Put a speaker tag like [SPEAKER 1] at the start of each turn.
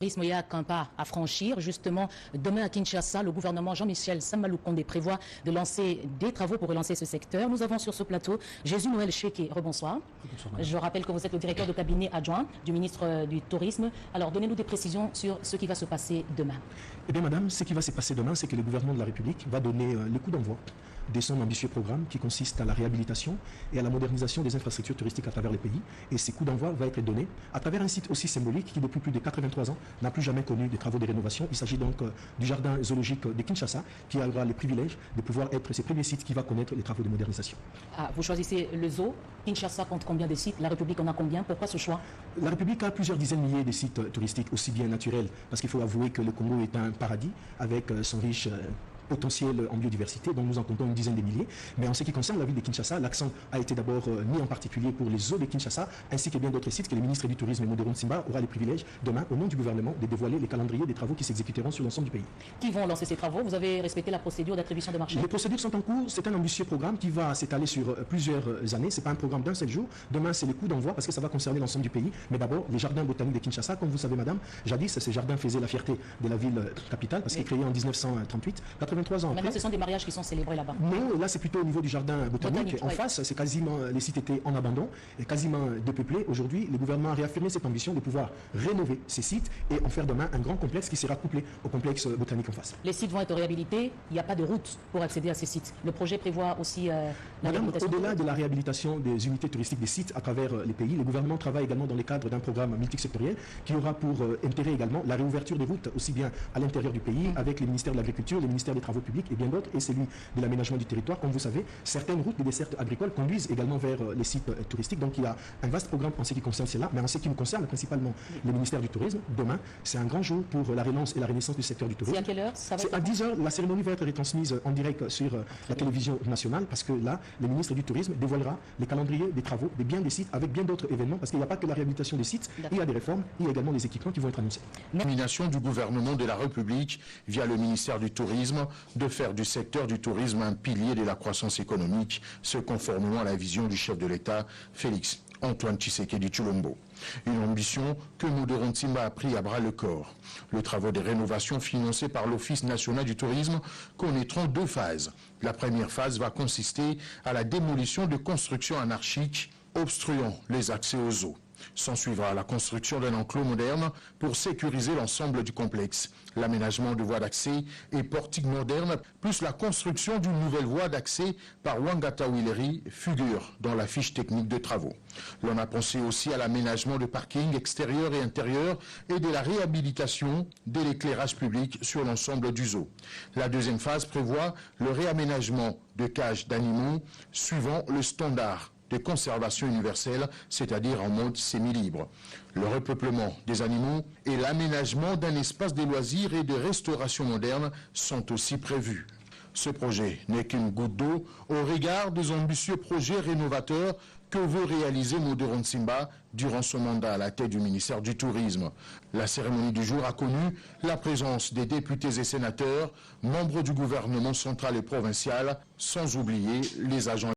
[SPEAKER 1] Il y a qu'un pas à franchir. Justement, demain à Kinshasa, le gouvernement Jean-Michel Sama Lukonde prévoit de lancer des travaux pour relancer ce secteur. Nous avons sur ce plateau Jésus-Noël Cheke. Rebonsoir. Bonsoir. Je rappelle que vous êtes le directeur de cabinet adjoint du ministre du Tourisme. Alors, donnez-nous des précisions sur ce qui va se passer demain.
[SPEAKER 2] Eh bien, madame, ce qui va se passer demain, c'est que le gouvernement de la République va donner le coup d'envoi de son ambitieux programme qui consiste à la réhabilitation et à la modernisation des infrastructures touristiques à travers le pays. Et ce coup d'envoi va être donné à travers un site aussi symbolique qui, depuis plus de 83 ans, n'a plus jamais connu de travaux de rénovation. Il s'agit donc du jardin zoologique de Kinshasa qui aura le privilège de pouvoir être ce premier site qui va connaître les travaux de modernisation.
[SPEAKER 1] Ah, vous choisissez le zoo. Kinshasa compte combien de sites? La République en a combien? Pourquoi ce choix?
[SPEAKER 2] La République a plusieurs dizaines de milliers de sites touristiques, aussi bien naturels, parce qu'il faut avouer que le Congo est un paradis avec son riche potentiel en biodiversité, donc nous en comptons une dizaine de milliers. Mais en ce qui concerne la ville de Kinshasa, l'accent a été d'abord mis en particulier pour les zoos de Kinshasa, ainsi que bien d'autres sites que le ministre du Tourisme, Moderon Simba, aura le privilège demain, au nom du gouvernement, de dévoiler les calendriers des travaux qui s'exécuteront sur l'ensemble du pays.
[SPEAKER 1] Qui vont lancer ces travaux? Vous avez respecté la procédure d'attribution de marché?
[SPEAKER 2] Les procédures sont en cours. C'est un ambitieux programme qui va s'étaler sur plusieurs années. Ce n'est pas un programme d'un seul jour. Demain, c'est le coup d'envoi parce que ça va concerner l'ensemble du pays. Mais d'abord, les jardins botaniques de Kinshasa, comme vous savez, madame, jadis, ces jardins faisaient la fierté de la ville capitale parce qu'il est créé en 1938, 83 ans après.
[SPEAKER 1] Maintenant, ce sont des mariages qui sont célébrés là-bas.
[SPEAKER 2] Non, là c'est plutôt au niveau du jardin botanique. En face, c'est quasiment, les sites étaient en abandon et quasiment dépeuplés. Aujourd'hui, le gouvernement a réaffirmé cette ambition de pouvoir rénover ces sites et en faire demain un grand complexe qui sera couplé au complexe botanique en face.
[SPEAKER 1] Les sites vont être réhabilités. Il n'y a pas de route pour accéder à ces sites. Le projet prévoit aussi la réhabilitation.
[SPEAKER 2] Au-delà de la réhabilitation des unités touristiques des sites à travers les pays, le gouvernement travaille également dans le cadre d'un programme multisectoriel qui aura pour intérêt également la réouverture des routes aussi bien à l'intérieur du pays avec les ministères de l'Agriculture, les ministères des Travaux publics et bien d'autres et celui de l'aménagement du territoire. Comme vous savez, certaines routes des dessertes agricoles conduisent également vers les sites touristiques. Donc il y a un vaste programme en ce qui concerne cela, mais en ce qui nous concerne principalement le ministère du Tourisme. Demain, c'est un grand jour pour la relance et la renaissance du secteur du tourisme.
[SPEAKER 1] C'est à quelle heure?
[SPEAKER 2] C'est à 10h. La cérémonie va être retransmise en direct sur la télévision nationale parce que là, le ministre du Tourisme dévoilera les calendriers des travaux, des biens des sites avec bien d'autres événements parce qu'il n'y a pas que la réhabilitation des sites, il y a des réformes, il y a également les équipements qui vont être annoncés.
[SPEAKER 3] Nomination du gouvernement de la République via le ministère du Tourisme de faire du secteur du tourisme un pilier de la croissance économique, ce conformément à la vision du chef de l'État, Félix Antoine Tshisekedi Tshilombo. Une ambition que Moderon Simba a pris à bras le corps. Les travaux de rénovation financés par l'Office national du tourisme connaîtront deux phases. La première phase va consister à la démolition de constructions anarchiques obstruant les accès aux eaux. S'en suivra la construction d'un enclos moderne pour sécuriser l'ensemble du complexe, l'aménagement de voies d'accès et portiques modernes, plus la construction d'une nouvelle voie d'accès par Wangata Willery figure dans la fiche technique de travaux. L'on a pensé aussi à l'aménagement de parkings extérieurs et intérieurs et de la réhabilitation de l'éclairage public sur l'ensemble du zoo. La deuxième phase prévoit le réaménagement de cages d'animaux suivant le standard de conservation universelle, c'est-à-dire en mode semi-libre. Le repeuplement des animaux et l'aménagement d'un espace de loisirs et de restauration moderne sont aussi prévus. Ce projet n'est qu'une goutte d'eau au regard des ambitieux projets rénovateurs que veut réaliser Moderon Simba durant son mandat à la tête du ministère du Tourisme. La cérémonie du jour a connu la présence des députés et sénateurs, membres du gouvernement central et provincial, sans oublier les agents